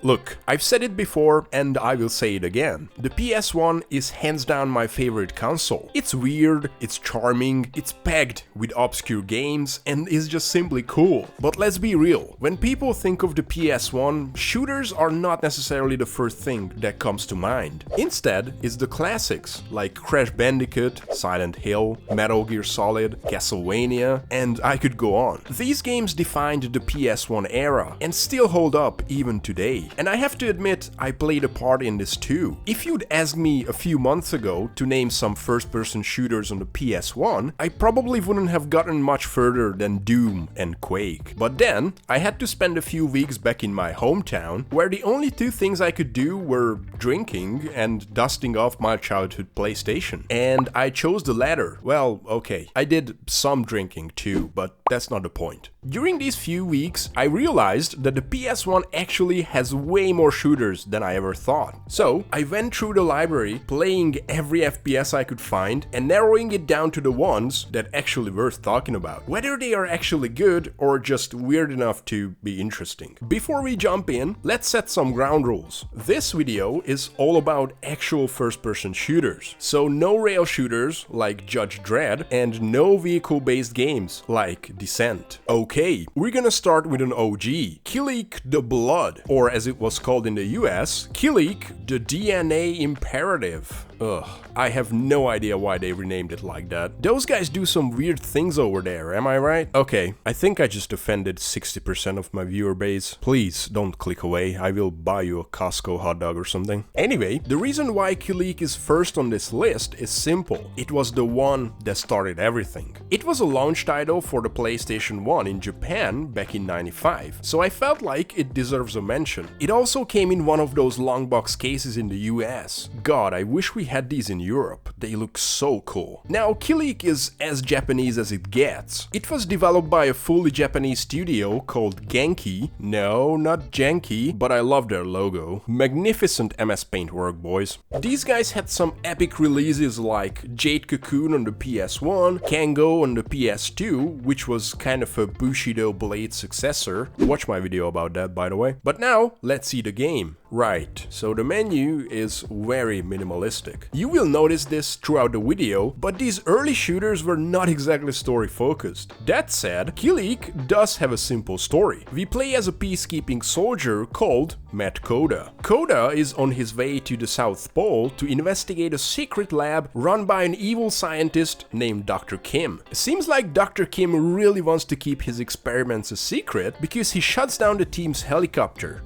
Look, I've said it before and I will say it again. The PS1 is hands down my favorite console. It's weird, it's charming, it's packed with obscure games and is just simply cool. But let's be real, when people think of the PS1, shooters are not necessarily the first thing that comes to mind. Instead, it's the classics like Crash Bandicoot, Silent Hill, Metal Gear Solid, Castlevania, and I could go on. These games defined the PS1 era and still hold up even today. And I have to admit, I played a part in this too. If you'd asked me a few months ago to name some first-person shooters on the PS1, I probably wouldn't have gotten much further than Doom and Quake. But then, I had to spend a few weeks back in my hometown, where the only two things I could do were drinking and dusting off my childhood PlayStation. And I chose the latter. Well, okay, I did some drinking too, but that's not the point. During these few weeks, I realized that the PS1 actually has way more shooters than I ever thought. So, I went through the library, playing every FPS I could find and narrowing it down to the ones that actually worth talking about. Whether they are actually good or just weird enough to be interesting. Before we jump in, let's set some ground rules. This video is all about actual first-person shooters. So no rail shooters like Judge Dredd and no vehicle-based games like Descent. Okay, we're gonna start with an OG, Kileak the Blood, or as it was called in the US, Kileak the DNA Imperative. Ugh, I have no idea why they renamed it like that. Those guys do some weird things over there, am I right? Okay, I think I just offended 60% of my viewer base. Please don't click away, I will buy you a Costco hot dog or something. Anyway, the reason why Kileak is first on this list is simple. It was the one that started everything. It was a launch title for the PlayStation 1 in Japan back in '95, so I felt like it deserves a mention. It also came in one of those long box cases in the US. God, I wish we had these in Europe. They look so cool. Now, Kileak is as Japanese as it gets. It was developed by a fully Japanese studio called Genki. No, not Janky, but I love their logo. Magnificent MS Paint work, boys. These guys had some epic releases like Jade Cocoon on the PS1, Kango on the PS2, which was kind of a Bushido Blade successor. Watch my video about that, by the way. But now, let's see the game. Right, so the menu is very minimalistic. You will notice this throughout the video, but these early shooters were not exactly story focused. That said, Kileak does have a simple story. We play as a peacekeeping soldier called Matt Coda. Coda is on his way to the South Pole to investigate a secret lab run by an evil scientist named Dr. Kim. It seems like Dr. Kim really wants to keep his experiments a secret because he shuts down the team's helicopter.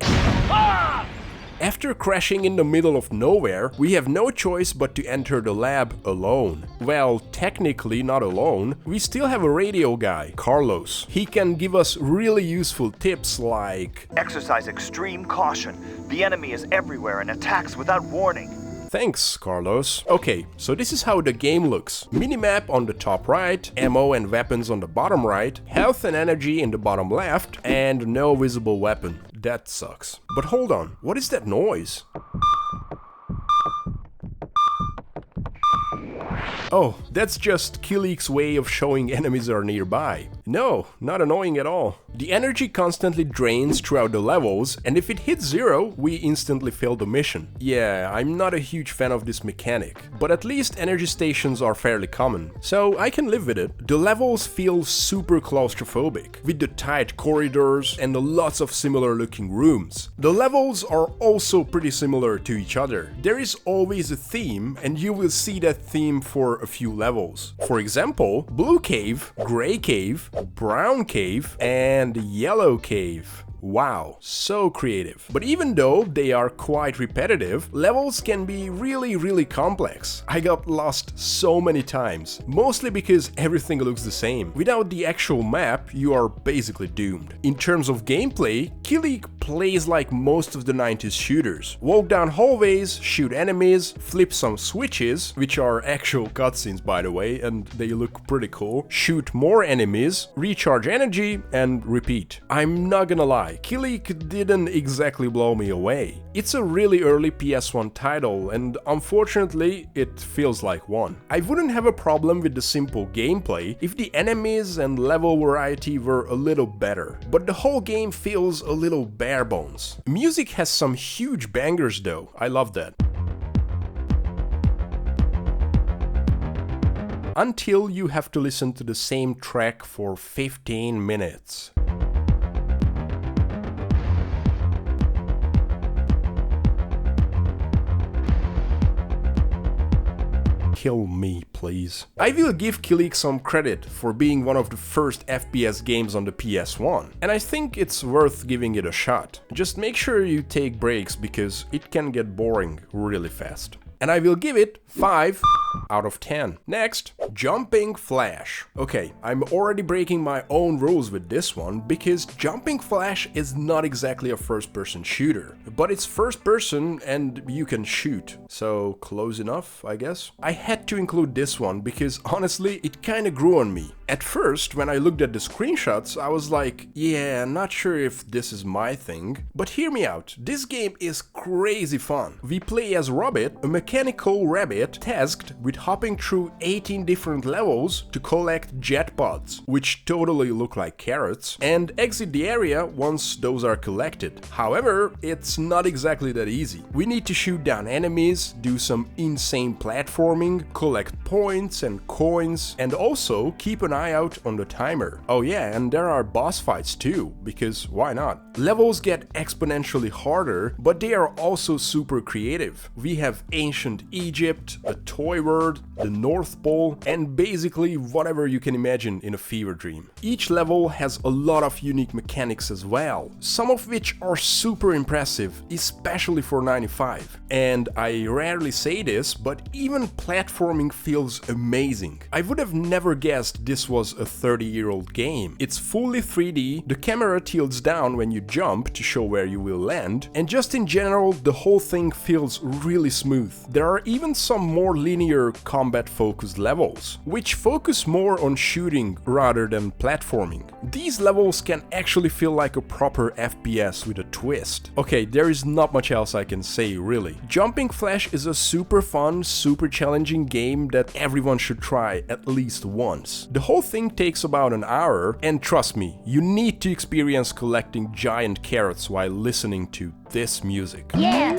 After crashing in the middle of nowhere, we have no choice but to enter the lab alone. Well, technically not alone, we still have a radio guy, Carlos. He can give us really useful tips like exercise extreme caution. The enemy is everywhere and attacks without warning. Thanks, Carlos. Okay, so this is how the game looks. Minimap on the top right, ammo and weapons on the bottom right, health and energy in the bottom left, and no visible weapon. That sucks. But hold on, what is that noise? Oh, that's just Kileak's way of showing enemies are nearby. No, not annoying at all. The energy constantly drains throughout the levels, and if it hits zero, we instantly fail the mission. Yeah, I'm not a huge fan of this mechanic, but at least energy stations are fairly common, so I can live with it. The levels feel super claustrophobic, with the tight corridors and lots of similar looking rooms. The levels are also pretty similar to each other. There is always a theme, and you will see that theme for a few levels. For example, Blue Cave, Gray Cave, Brown Cave, and Yellow Cave. Wow, so creative. But even though they are quite repetitive, levels can be really complex. I got lost so many times, mostly because everything looks the same. Without the actual map, you are basically doomed. In terms of gameplay, Kileak plays like most of the 90s shooters. Walk down hallways, shoot enemies, flip some switches, which are actual cutscenes by the way, and they look pretty cool, shoot more enemies, recharge energy, and repeat. I'm not gonna lie, lie, Kileak didn't exactly blow me away. It's a really early PS1 title, and unfortunately, it feels like one. I wouldn't have a problem with the simple gameplay if the enemies and level variety were a little better, but the whole game feels a little bare bones. Music has some huge bangers though, I love that. Until you have to listen to the same track for 15 minutes. Kill me, please. I will give Kileak some credit for being one of the first FPS games on the PS1, and I think it's worth giving it a shot. Just make sure you take breaks because it can get boring really fast. And I will give it 5 out of 10. Next, Jumping Flash. Okay, I'm already breaking my own rules with this one because Jumping Flash is not exactly a first-person shooter, but it's first-person and you can shoot, so close enough, I guess. I had to include this one because honestly, it kinda grew on me. At first, when I looked at the screenshots, I was like, yeah, not sure if this is my thing, but hear me out, this game is crazy fun. We play as Rabbit, a mechanical rabbit tasked with hopping through 18 different levels to collect jet pods, which totally look like carrots, and exit the area once those are collected. However, it's not exactly that easy. We need to shoot down enemies, do some insane platforming, collect points and coins, and also keep an eye out on the timer. Oh yeah, and there are boss fights too, because why not? Levels get exponentially harder, but they are also super creative. We have ancient Egypt, a toy world, the North Pole, and basically whatever you can imagine in a fever dream. Each level has a lot of unique mechanics as well, some of which are super impressive, especially for 95. And I rarely say this, but even platforming feels amazing. I would have never guessed this was a 30-year-old game. It's fully 3D, the camera tilts down when you jump to show where you will land, and just in general, the whole thing feels really smooth. There are even some more linear combat-focused levels, which focus more on shooting rather than platforming. These levels can actually feel like a proper FPS with a twist. Okay, there is not much else I can say really. Jumping Flash is a super fun, super challenging game that everyone should try at least once. The whole thing takes about an hour, and trust me, you need to experience collecting giant carrots while listening to this music. Yeah!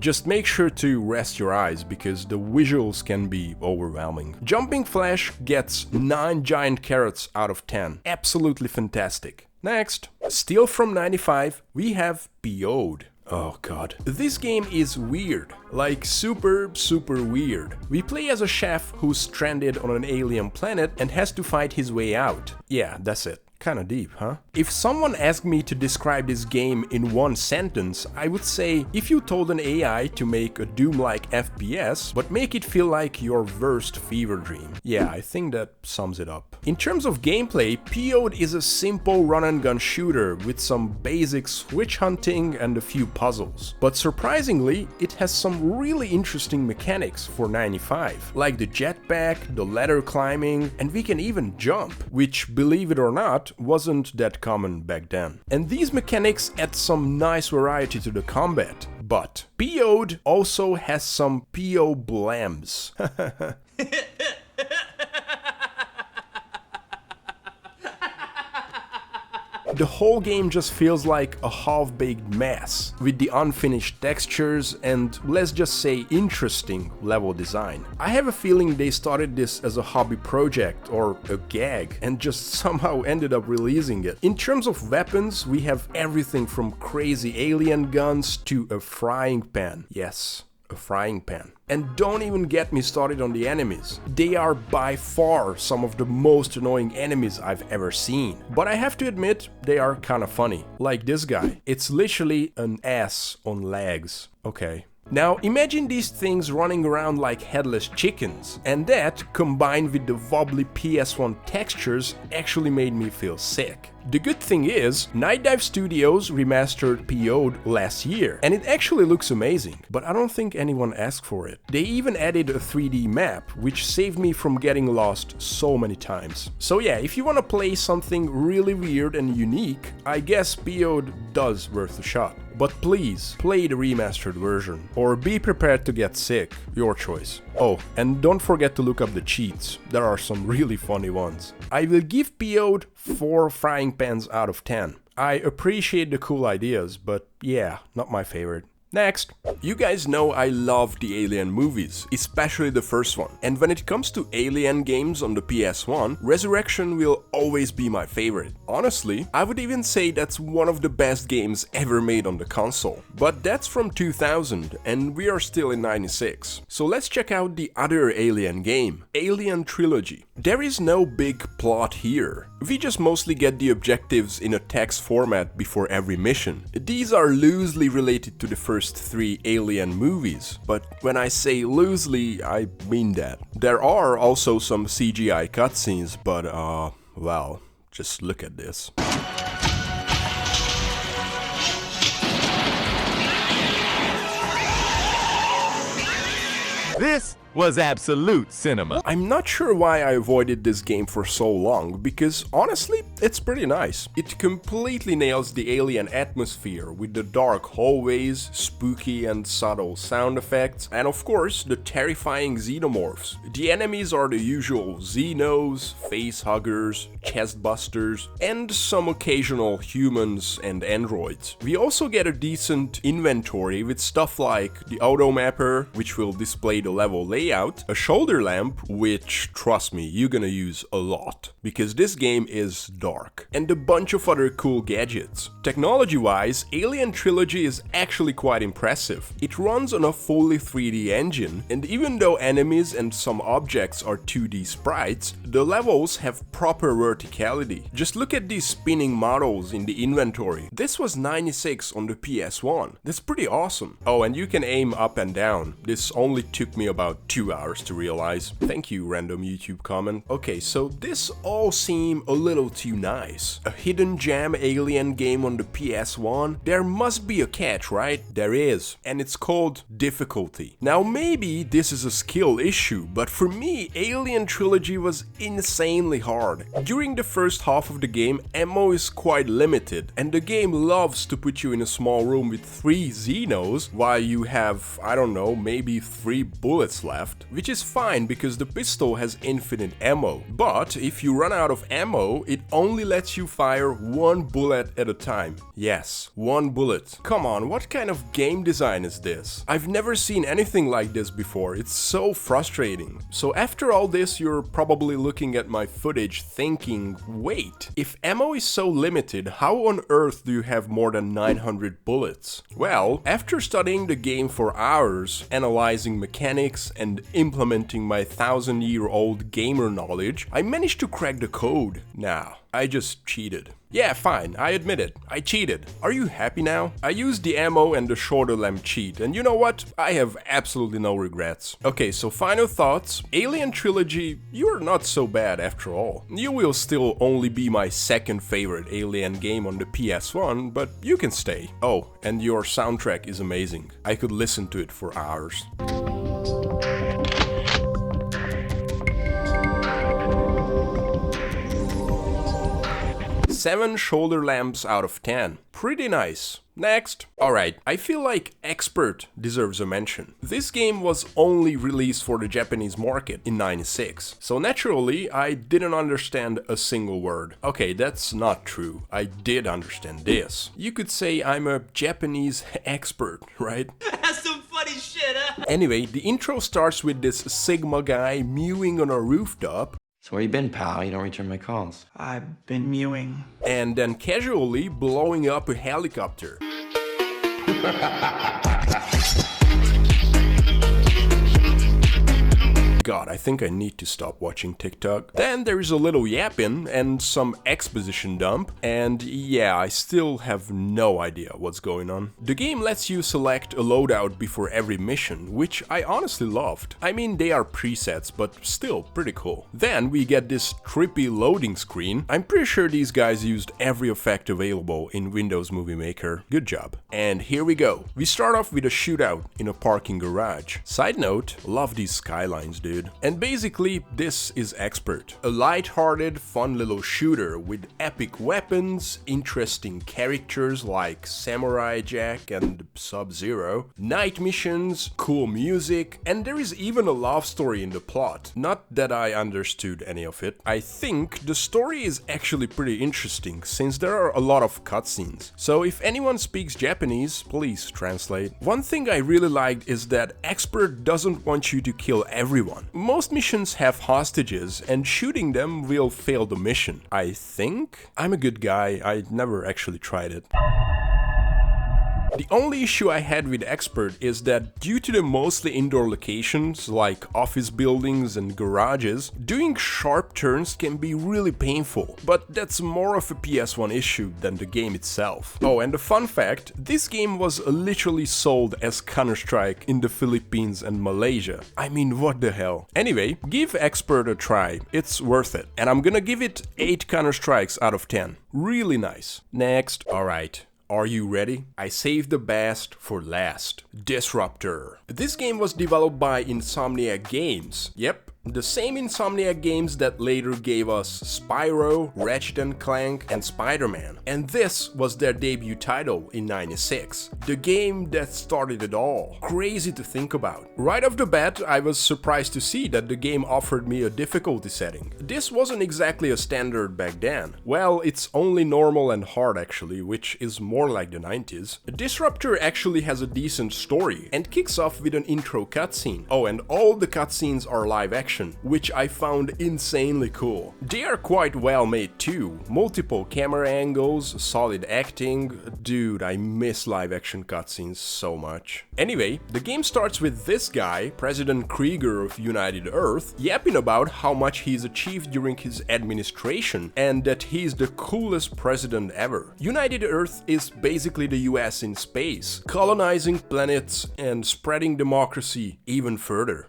Just make sure to rest your eyes because the visuals can be overwhelming. Jumping Flash gets 9 giant carrots out of 10. Absolutely fantastic. Next, still from 95, we have PO'd. Oh god. This game is weird. Like super weird. We play as a chef who's stranded on an alien planet and has to fight his way out. Yeah, that's it. Kinda deep, huh? If someone asked me to describe this game in one sentence, I would say, if you told an AI to make a Doom-like FPS, but make it feel like your worst fever dream. Yeah, I think that sums it up. In terms of gameplay, PO'd is a simple run-and-gun shooter with some basic switch hunting and a few puzzles. But surprisingly, it has some really interesting mechanics for 95, like the jetpack, the ladder climbing, and we can even jump, which, believe it or not, wasn't that common back then. And these mechanics add some nice variety to the combat. But PO'd also has some PO blams. The whole game just feels like a half-baked mess, with the unfinished textures and, let's just say, interesting level design. I have a feeling they started this as a hobby project or a gag and just somehow ended up releasing it. In terms of weapons, we have everything from crazy alien guns to a frying pan. Yes, a frying pan. And don't even get me started on the enemies. They are by far some of the most annoying enemies I've ever seen. But I have to admit, they are kinda funny. Like this guy. It's literally an ass on legs. Okay. Now imagine these things running around like headless chickens, and that, combined with the wobbly PS1 textures, actually made me feel sick. The good thing is, Night Dive Studios remastered PO'd last year, and it actually looks amazing, but I don't think anyone asked for it. They even added a 3D map, which saved me from getting lost so many times. So yeah, if you wanna play something really weird and unique, I guess PO'd does worth a shot. But please, play the remastered version, or be prepared to get sick, your choice. Oh, and don't forget to look up the cheats, there are some really funny ones. I will give PO'd 4 frying pans out of 10. I appreciate the cool ideas, but yeah, not my favorite. Next. You guys know I love the Alien movies, especially the first one. And when it comes to Alien games on the PS1, Resurrection will always be my favorite. Honestly, I would even say that's one of the best games ever made on the console. But that's from 2000 and we are still in 96. So let's check out the other Alien game, Alien Trilogy. There is no big plot here. We just mostly get the objectives in a text format before every mission. These are loosely related to the first 3 Alien movies, but when I say loosely, I mean that. There are also some CGI cutscenes, but well, just look at this. This was absolute cinema. I'm not sure why I avoided this game for so long, because honestly, it's pretty nice. It completely nails the alien atmosphere with the dark hallways, spooky and subtle sound effects, and of course, the terrifying xenomorphs. The enemies are the usual Xenos, facehuggers, chestbusters, and some occasional humans and androids. We also get a decent inventory with stuff like the automapper, which will display the level layout, a shoulder lamp, which, trust me, you're gonna use a lot, because this game is dark, and a bunch of other cool gadgets. Technology-wise, Alien Trilogy is actually quite impressive. It runs on a fully 3D engine, and even though enemies and some objects are 2D sprites, the levels have proper verticality. Just look at these spinning models in the inventory. This was 96 on the PS1. That's pretty awesome. Oh, and you can aim up and down. This only took me about 2 hours to realize. Thank you, random YouTube comment. Okay, so this all seem a little too nice. A hidden gem Alien game on the PS1? There must be a catch, right? There is, and it's called difficulty. Now maybe this is a skill issue, but for me, Alien Trilogy was insanely hard. During the first half of the game, ammo is quite limited, and the game loves to put you in a small room with 3 Xenos while you have, I don't know, maybe 3 bullets left. Which is fine because the pistol has infinite ammo, but if you run out of ammo, it only lets you fire 1 bullet at a time. Yes, 1 bullet. Come on, what kind of game design is this? I've never seen anything like this before, it's so frustrating. So after all this, you're probably looking at my footage thinking, wait, if ammo is so limited, how on earth do you have more than 900 bullets? Well, after studying the game for hours, analyzing mechanics, and implementing my 1000-year-old gamer knowledge, I managed to crack the code. Nah, I just cheated. Yeah, fine, I admit it, I cheated. Are you happy now? I used the ammo and the shoulder lamp cheat, and you know what? I have absolutely no regrets. Okay, so final thoughts. Alien Trilogy, you're not so bad after all. You will still only be my second favorite Alien game on the PS1, but you can stay. Oh, and your soundtrack is amazing. I could listen to it for hours. 7 shoulder lamps out of 10. Pretty nice. Next. Alright, I feel like Expert deserves a mention. This game was only released for the Japanese market in 96, so naturally I didn't understand a single word. Okay, that's not true. I did understand this. You could say I'm a Japanese expert, right? That's some funny shit, huh? Anyway, the intro starts with this Sigma guy mewing on a rooftop. So where you been, pal? You don't return my calls. I've been mewing. And then casually blowing up a helicopter. God, I think I need to stop watching TikTok. Then there is a little yapping and some exposition dump, and yeah, I still have no idea what's going on. The game lets you select a loadout before every mission, which I honestly loved. I mean, they are presets, but still pretty cool. Then we get this trippy loading screen. I'm pretty sure these guys used every effect available in Windows Movie Maker. Good job. And here we go. We start off with a shootout in a parking garage. Side note, love these skylines, dude. And basically, this is Expert. A light-hearted, fun little shooter with epic weapons, interesting characters like Samurai Jack and Sub-Zero, night missions, cool music, and there is even a love story in the plot. Not that I understood any of it. I think the story is actually pretty interesting, since there are a lot of cutscenes. So if anyone speaks Japanese, please translate. One thing I really liked is that Expert doesn't want you to kill everyone. Most missions have hostages, and shooting them will fail the mission. I think? I'm a good guy, I never actually tried it. The only issue I had with Expert is that due to the mostly indoor locations like office buildings and garages, doing sharp turns can be really painful, but that's more of a PS1 issue than the game itself. Oh, and a fun fact, this game was literally sold as Counter-Strike in the Philippines and Malaysia. I mean, what the hell. Anyway, give Expert a try, it's worth it. And I'm gonna give it 8 Counter-Strikes out of 10. Really nice. Next, alright. Are you ready? I saved the best for last. Disruptor. This game was developed by Insomniac Games. Yep, the same Insomniac Games that later gave us Spyro, Ratchet & Clank, and Spider-Man. And this was their debut title in '96. The game that started it all. Crazy to think about. Right off the bat, I was surprised to see that the game offered me a difficulty setting. This wasn't exactly a standard back then. Well, it's only normal and hard actually, which is more like the 90s. Disruptor actually has a decent story and kicks off with an intro cutscene. Oh, and all the cutscenes are live action, which I found insanely cool. They are quite well made too. Multiple camera angles, solid acting. Dude, I miss live action cutscenes so much. Anyway, the game starts with this guy, President Krieger of United Earth, yapping about how much he's achieved during his administration and that he's the coolest president ever. United Earth is basically the US in space, colonizing planets and spreading democracy even further.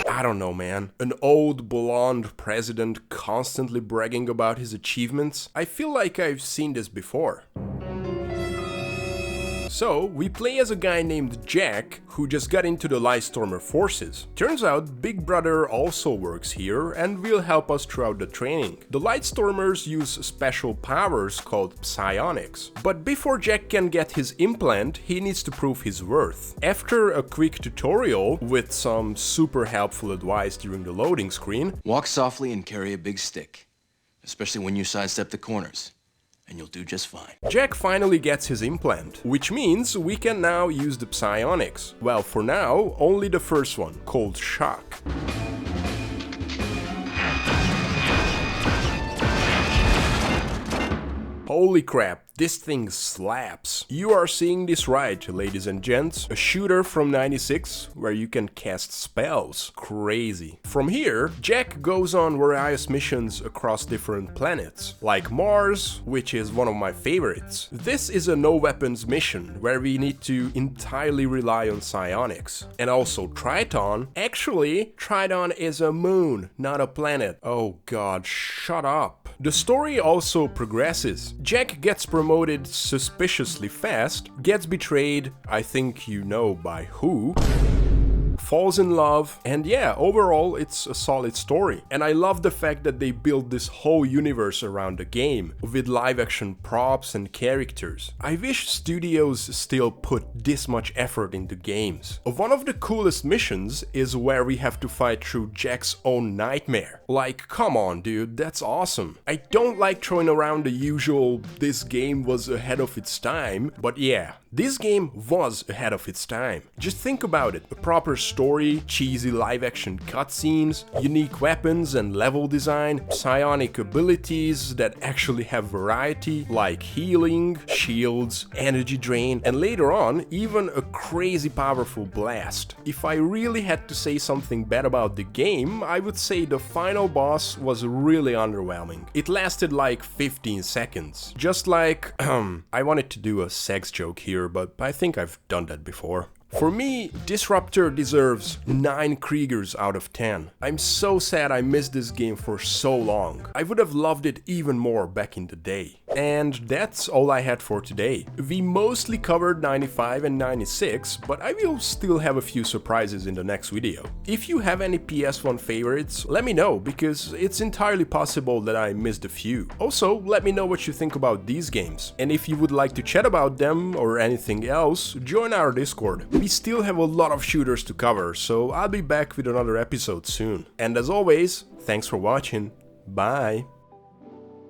I don't know, man. An old blonde president constantly bragging about his achievements? I feel like I've seen this before. So, we play as a guy named Jack, who just got into the Lightstormer forces. Turns out, Big Brother also works here and will help us throughout the training. The Lightstormers use special powers called psionics. But before Jack can get his implant, he needs to prove his worth. After a quick tutorial, with some super helpful advice during the loading screen, Walk softly and carry a big stick, especially when you sidestep the corners, and you'll do just fine. Jack finally gets his implant, which means we can now use the psionics. Well, for now, only the first one, called Shock. Holy crap, this thing slaps. You are seeing this right, ladies and gents. A shooter from '96 where you can cast spells. Crazy. From here, Jack goes on various missions across different planets, like Mars, which is one of my favorites. This is a no weapons mission where we need to entirely rely on psionics. And also Triton. Actually, Triton is a moon, not a planet. Oh god, shut up. The story also progresses. Jack gets promoted suspiciously fast, gets betrayed, I think you know by who, falls in love, and yeah, overall it's a solid story. And I love the fact that they built this whole universe around the game, with live action props and characters. I wish studios still put this much effort into games. One of the coolest missions is where we have to fight through Jack's own nightmare. Like, come on dude, that's awesome. I don't like throwing around the usual "this game was ahead of its time," but yeah, This game was ahead of its time. Just think about it, a proper story, cheesy live-action cutscenes, unique weapons and level design, psionic abilities that actually have variety, like healing, shields, energy drain, and later on, even a crazy powerful blast. If I really had to say something bad about the game, I would say the final boss was really underwhelming. It lasted like 15 seconds. Just like, I wanted to do a sex joke here, but I think I've done that before. For me, Disruptor deserves 9 Kriegers out of 10. I'm so sad I missed this game for so long. I would have loved it even more back in the day. And that's all I had for today. We mostly covered 95 and 96, but I will still have a few surprises in the next video. If you have any PS1 favorites, let me know, because it's entirely possible that I missed a few. Also, let me know what you think about these games. And if you would like to chat about them or anything else, join our Discord. We still have a lot of shooters to cover, so I'll be back with another episode soon. And as always, thanks for watching. Bye!